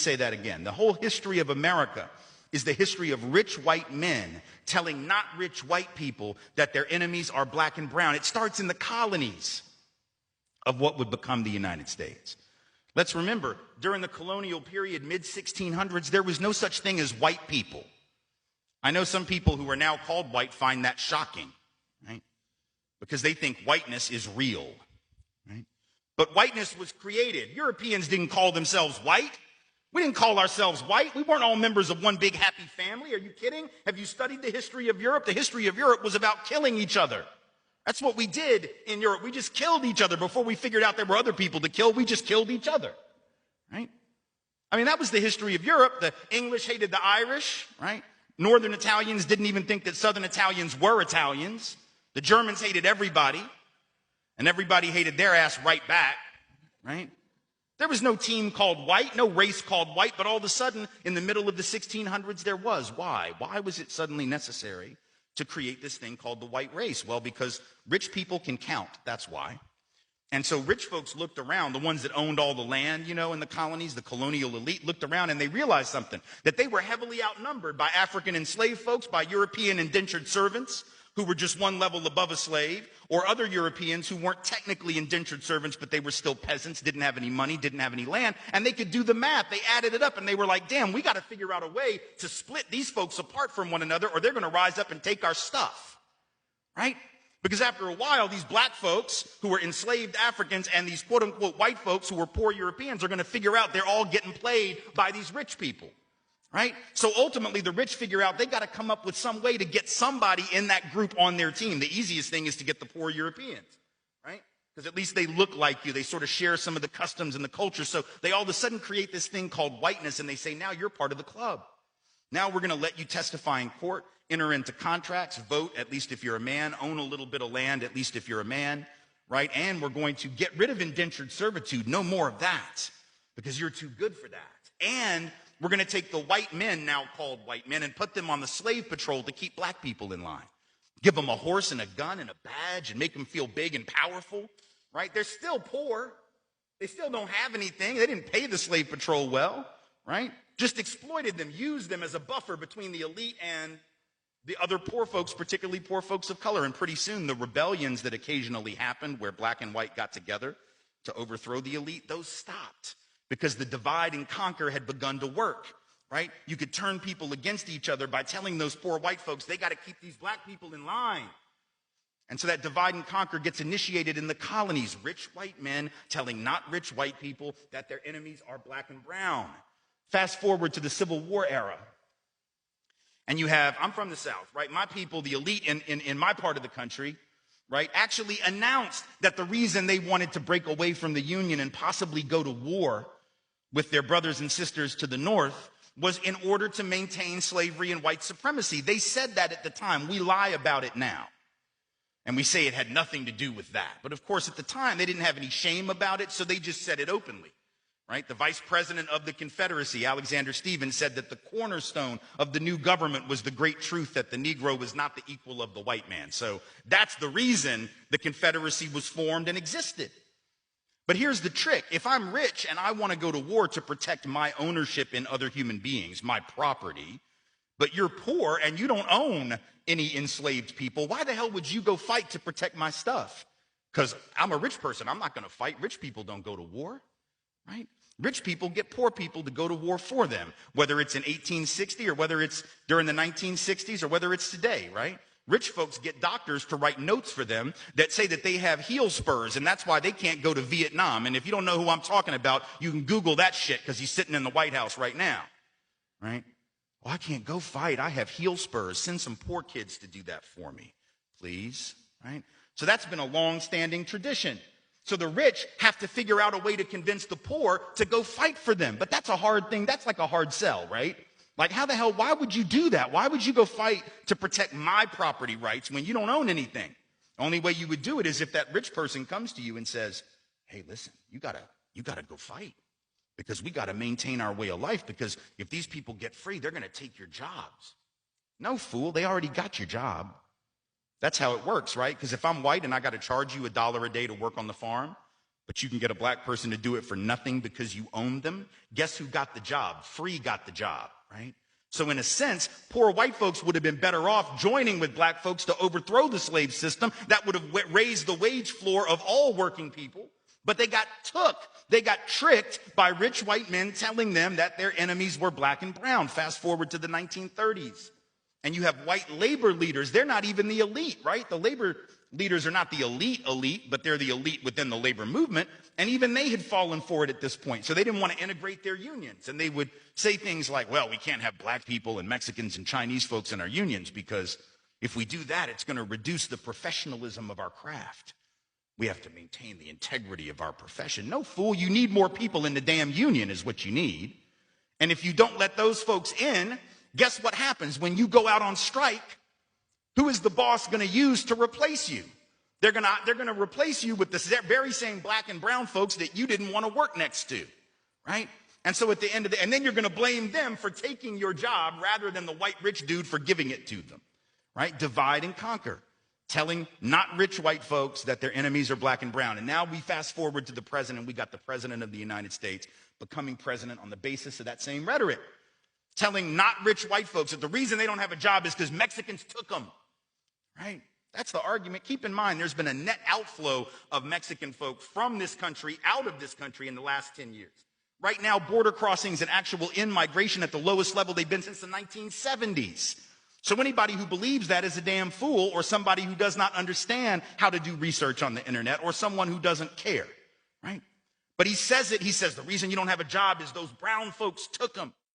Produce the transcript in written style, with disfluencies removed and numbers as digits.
say that again. The whole history of America is the history of rich white men telling not rich white people that their enemies are black and brown. It starts in the colonies of what would become the United States. Let's remember, during the colonial period, mid-1600s, there was no such thing as white people. I know some people who are now called white find that shocking, right? Because they think whiteness is real, right? But whiteness was created. Europeans didn't call themselves white. We didn't call ourselves white. We weren't all members of one big happy family. Are you kidding? Have you studied the history of Europe? The history of Europe was about killing each other. That's what we did in Europe. We just killed each other before we figured out there were other people to kill. We just killed each other, right? I mean, that was the history of Europe. The English hated the Irish, right? Northern Italians didn't even think that Southern Italians were Italians. The Germans hated everybody, and everybody hated their ass right back, right? There was no team called white, no race called white, but all of a sudden, in the middle of the 1600s, there was. Why? Why was it suddenly necessary to create this thing called the white race? Well, because rich people can count, that's why. And so rich folks looked around, the ones that owned all the land, in the colonies, the colonial elite, looked around and they realized something, that they were heavily outnumbered by African enslaved folks, by European indentured servants, who were just one level above a slave, or other Europeans who weren't technically indentured servants, but they were still peasants, didn't have any money, didn't have any land, and they could do the math. They added it up, and they were like, damn, we got to figure out a way to split these folks apart from one another, or they're going to rise up and take our stuff, right? Because after a while, these black folks who were enslaved Africans and these quote-unquote white folks who were poor Europeans are going to figure out they're all getting played by these rich people. Right? So ultimately, the rich figure out they got to come up with some way to get somebody in that group on their team. The easiest thing is to get the poor Europeans, right? Because at least they look like you. They sort of share some of the customs and the culture. So they all of a sudden create this thing called whiteness, and they say, now you're part of the club. Now we're going to let you testify in court, enter into contracts, vote, at least if you're a man, own a little bit of land, at least if you're a man, right? And we're going to get rid of indentured servitude. No more of that, because you're too good for that. And we're going to take the white men, now called white men, and put them on the slave patrol to keep black people in line. Give them a horse and a gun and a badge and make them feel big and powerful, right? They're still poor. They still don't have anything. They didn't pay the slave patrol well, right? Just exploited them, used them as a buffer between the elite and the other poor folks, particularly poor folks of color. And pretty soon, the rebellions that occasionally happened where black and white got together to overthrow the elite, those stopped. Because the divide and conquer had begun to work, right? You could turn people against each other by telling those poor white folks, they got to keep these black people in line. And so that divide and conquer gets initiated in the colonies. Rich white men telling not rich white people that their enemies are black and brown. Fast forward to the Civil War era. And you have, I'm from the South, right? My people, the elite in my part of the country, right, actually announced that the reason they wanted to break away from the Union and possibly go to war with their brothers and sisters to the north was in order to maintain slavery and white supremacy. They said that at the time. We lie about it now. And we say it had nothing to do with that. But of course, at the time, they didn't have any shame about it, so they just said it openly, right? The vice president of the Confederacy, Alexander Stephens, said that the cornerstone of the new government was the great truth that the Negro was not the equal of the white man. So that's the reason the Confederacy was formed and existed. But here's the trick. If I'm rich and I want to go to war to protect my ownership in other human beings, my property, but you're poor and you don't own any enslaved people, why the hell would you go fight to protect my stuff? Because I'm a rich person. I'm not going to fight. Rich people don't go to war, right? Rich people get poor people to go to war for them, whether it's in 1860 or whether it's during the 1960s or whether it's today, right? Rich folks get doctors to write notes for them that say that they have heel spurs, and that's why they can't go to Vietnam. And if you don't know who I'm talking about, you can Google that shit because he's sitting in the White House right now, right? Well, I can't go fight. I have heel spurs. Send some poor kids to do that for me, please, right? So that's been a long-standing tradition. So the rich have to figure out a way to convince the poor to go fight for them. But that's a hard thing. That's like a hard sell, right? Like, how the hell, why would you do that? Why would you go fight to protect my property rights when you don't own anything? The only way you would do it is if that rich person comes to you and says, hey, listen, you gotta go fight because we gotta maintain our way of life, because if these people get free, they're gonna take your jobs. No, fool, they already got your job. That's how it works, right? Because if I'm white and I gotta charge you $1 a day to work on the farm, but you can get a black person to do it for nothing because you own them. Guess who got the job? Free got the job, right? So in a sense, poor white folks would have been better off joining with black folks to overthrow the slave system. That would have raised the wage floor of all working people. But they got tricked by rich white men telling them that their enemies were black and brown. Fast forward to the 1930s. And you have white labor leaders. They're not even the elite, right? The labor leaders are not the elite, but they're the elite within the labor movement. And even they had fallen for it at this point. So they didn't want to integrate their unions. And they would say things like, well, we can't have black people and Mexicans and Chinese folks in our unions because if we do that, it's going to reduce the professionalism of our craft. We have to maintain the integrity of our profession. No, fool, you need more people in the damn union is what you need. And if you don't let those folks in, guess what happens when you go out on strike? Who is the boss going to use to replace you? They're going to replace you with the very same black and brown folks that you didn't want to work next to, right? And so at the end of and then you're going to blame them for taking your job rather than the white rich dude for giving it to them, right? Divide and conquer. Telling not rich white folks that their enemies are black and brown. And now we fast forward to the president. We got the president of the United States becoming president on the basis of that same rhetoric. Telling not rich white folks that the reason they don't have a job is because Mexicans took them, right? That's the argument. Keep in mind, there's been a net outflow of Mexican folks from this country, out of this country in the last 10 years. Right now, border crossings and actual in-migration at the lowest level they've been since the 1970s. So anybody who believes that is a damn fool or somebody who does not understand how to do research on the internet or someone who doesn't care, right? But he says the reason you don't have a job is those brown folks took them.